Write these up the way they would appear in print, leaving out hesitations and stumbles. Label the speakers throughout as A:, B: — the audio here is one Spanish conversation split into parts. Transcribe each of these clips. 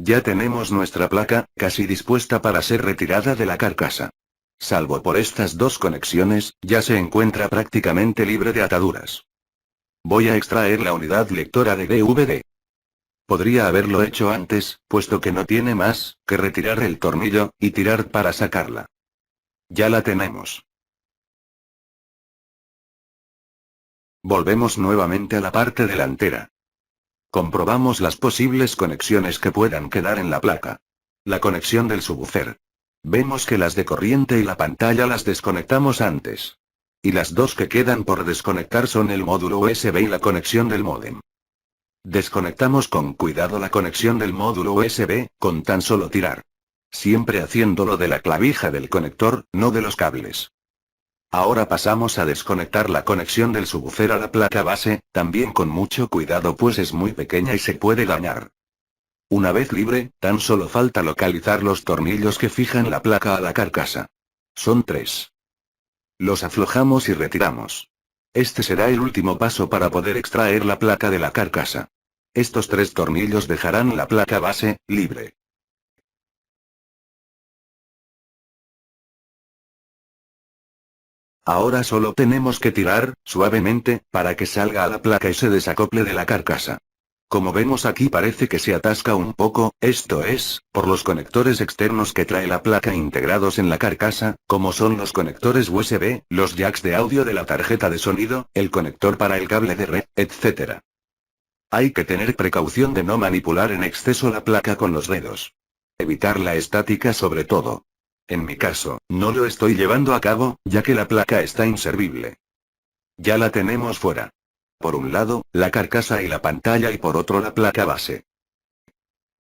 A: Ya tenemos nuestra placa, casi dispuesta para ser retirada de la carcasa. Salvo por estas dos conexiones, ya se encuentra prácticamente libre de ataduras. Voy a extraer la unidad lectora de DVD. Podría haberlo hecho antes, puesto que no tiene más que retirar el tornillo y tirar para sacarla. Ya la tenemos. Volvemos nuevamente a la parte delantera. Comprobamos las posibles conexiones que puedan quedar en la placa. La conexión del subwoofer. Vemos que las de corriente y la pantalla las desconectamos antes. Y las dos que quedan por desconectar son el módulo USB y la conexión del módem. Desconectamos con cuidado la conexión del módulo USB, con tan solo tirar. Siempre haciéndolo de la clavija del conector, no de los cables. Ahora pasamos a desconectar la conexión del subwoofer a la placa base, también con mucho cuidado pues es muy pequeña y se puede dañar. Una vez libre, tan solo falta localizar los tornillos que fijan la placa a la carcasa. Son 3. Los aflojamos y retiramos. Este será el último paso para poder extraer la placa de la carcasa. Estos 3 tornillos dejarán la placa base libre. Ahora solo tenemos que tirar, suavemente, para que salga a la placa y se desacople de la carcasa. Como vemos aquí parece que se atasca un poco, esto es, por los conectores externos que trae la placa integrados en la carcasa, como son los conectores USB, los jacks de audio de la tarjeta de sonido, el conector para el cable de red, etc. Hay que tener precaución de no manipular en exceso la placa con los dedos. Evitar la estática sobre todo. En mi caso, no lo estoy llevando a cabo, ya que la placa está inservible. Ya la tenemos fuera. Por un lado, la carcasa y la pantalla y por otro la placa base.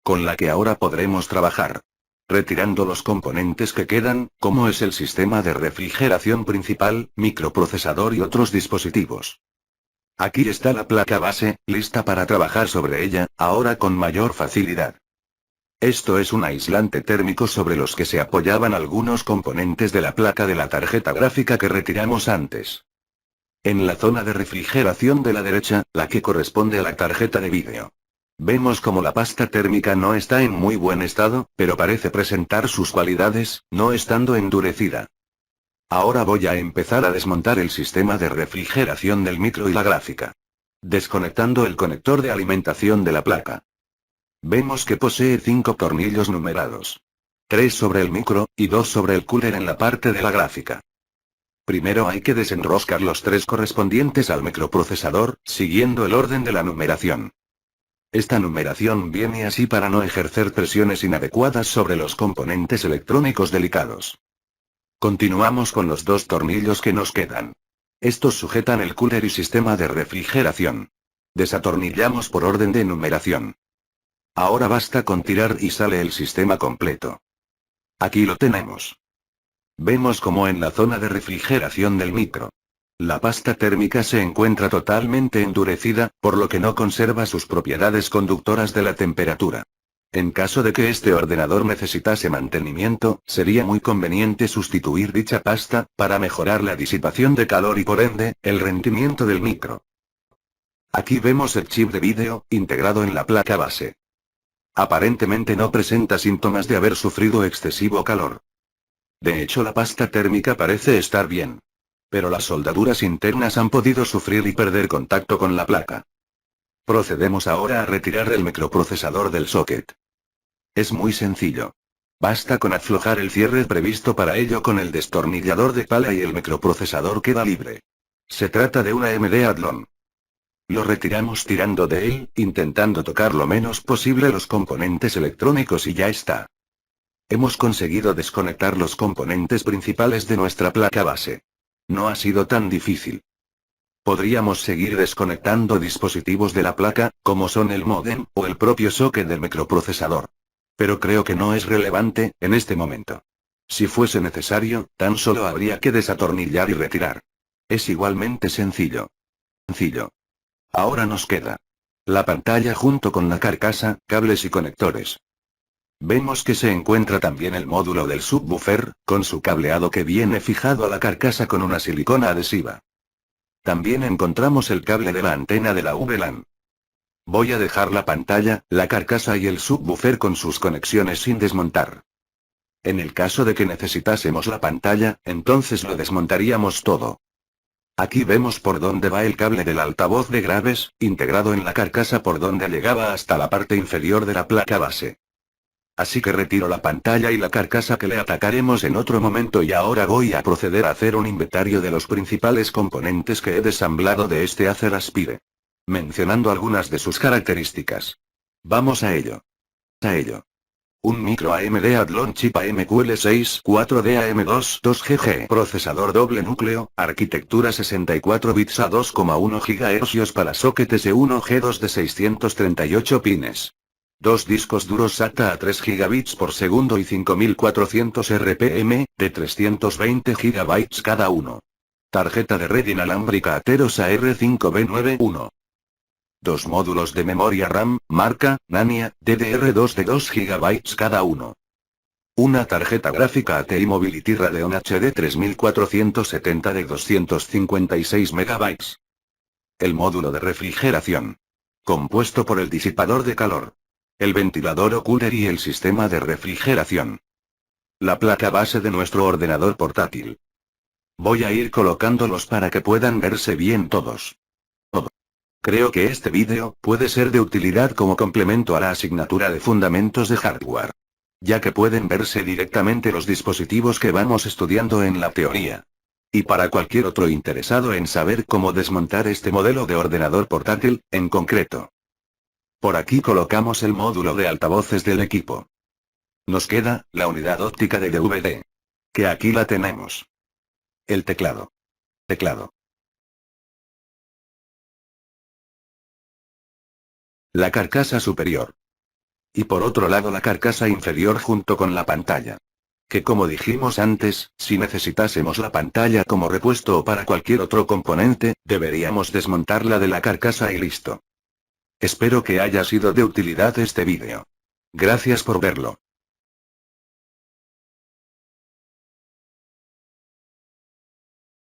A: Con la que ahora podremos trabajar. Retirando los componentes que quedan, como es el sistema de refrigeración principal, microprocesador y otros dispositivos. Aquí está la placa base, lista para trabajar sobre ella, ahora con mayor facilidad. Esto es un aislante térmico sobre los que se apoyaban algunos componentes de la placa de la tarjeta gráfica que retiramos antes. En la zona de refrigeración de la derecha, la que corresponde a la tarjeta de vídeo. Vemos como la pasta térmica no está en muy buen estado, pero parece presentar sus cualidades, no estando endurecida. Ahora voy a empezar a desmontar el sistema de refrigeración del micro y la gráfica. Desconectando el conector de alimentación de la placa. Vemos que posee 5 tornillos numerados. 3 sobre el micro, y 2 sobre el cooler en la parte de la gráfica. Primero hay que desenroscar los 3 correspondientes al microprocesador, siguiendo el orden de la numeración. Esta numeración viene así para no ejercer presiones inadecuadas sobre los componentes electrónicos delicados. Continuamos con los 2 tornillos que nos quedan. Estos sujetan el cooler y sistema de refrigeración. Desatornillamos por orden de numeración. Ahora basta con tirar y sale el sistema completo. Aquí lo tenemos. Vemos como en la zona de refrigeración del micro. La pasta térmica se encuentra totalmente endurecida, por lo que no conserva sus propiedades conductoras de la temperatura. En caso de que este ordenador necesitase mantenimiento, sería muy conveniente sustituir dicha pasta, para mejorar la disipación de calor y por ende, el rendimiento del micro. Aquí vemos el chip de vídeo, integrado en la placa base. Aparentemente no presenta síntomas de haber sufrido excesivo calor. De hecho la pasta térmica parece estar bien. Pero las soldaduras internas han podido sufrir y perder contacto con la placa. Procedemos ahora a retirar el microprocesador del socket. Es muy sencillo. Basta con aflojar el cierre previsto para ello con el destornillador de pala y el microprocesador queda libre. Se trata de una AMD Athlon. Lo retiramos tirando de él, intentando tocar lo menos posible los componentes electrónicos y ya está. Hemos conseguido desconectar los componentes principales de nuestra placa base. No ha sido tan difícil. Podríamos seguir desconectando dispositivos de la placa, como son el módem, o el propio socket del microprocesador. Pero creo que no es relevante, en este momento. Si fuese necesario, tan solo habría que desatornillar y retirar. Es igualmente sencillo. Ahora nos queda la pantalla junto con la carcasa, cables y conectores. Vemos que se encuentra también el módulo del subwoofer, con su cableado que viene fijado a la carcasa con una silicona adhesiva. También encontramos el cable de la antena de la VLAN. Voy a dejar la pantalla, la carcasa y el subwoofer con sus conexiones sin desmontar. En el caso de que necesitásemos la pantalla, entonces lo desmontaríamos todo. Aquí vemos por dónde va el cable del altavoz de graves, integrado en la carcasa por donde llegaba hasta la parte inferior de la placa base. Así que retiro la pantalla y la carcasa que le atacaremos en otro momento y ahora voy a proceder a hacer un inventario de los principales componentes que he desamblado de este Acer Aspire. Mencionando algunas de sus características. Vamos a ello. Un micro AMD Athlon chip AMQL6 4D AM2 2GG procesador doble núcleo, arquitectura 64 bits a 2,1 GHz para socket S1G2 de 638 pines. Dos discos duros SATA a 3 gigabits por segundo y 5400 RPM, de 320 GB cada uno. Tarjeta de red inalámbrica Atheros AR5B91. Dos módulos de memoria RAM, marca, Nania, DDR2 de 2 GB cada uno. Una tarjeta gráfica ATI Mobility Radeon HD 3470 de 256 MB. El módulo de refrigeración. Compuesto por el disipador de calor. El ventilador o cooler y el sistema de refrigeración. La placa base de nuestro ordenador portátil. Voy a ir colocándolos para que puedan verse bien todos. Creo que este vídeo puede ser de utilidad como complemento a la asignatura de fundamentos de hardware. Ya que pueden verse directamente los dispositivos que vamos estudiando en la teoría. Y para cualquier otro interesado en saber cómo desmontar este modelo de ordenador portátil, en concreto. Por aquí colocamos el módulo de altavoces del equipo. Nos queda la unidad óptica de DVD. Que aquí la tenemos. El teclado. La carcasa superior. Y por otro lado la carcasa inferior junto con la pantalla. Que como dijimos antes, si necesitásemos la pantalla como repuesto o para cualquier otro componente, deberíamos desmontarla de la carcasa y listo. Espero que haya sido de utilidad este vídeo. Gracias por verlo.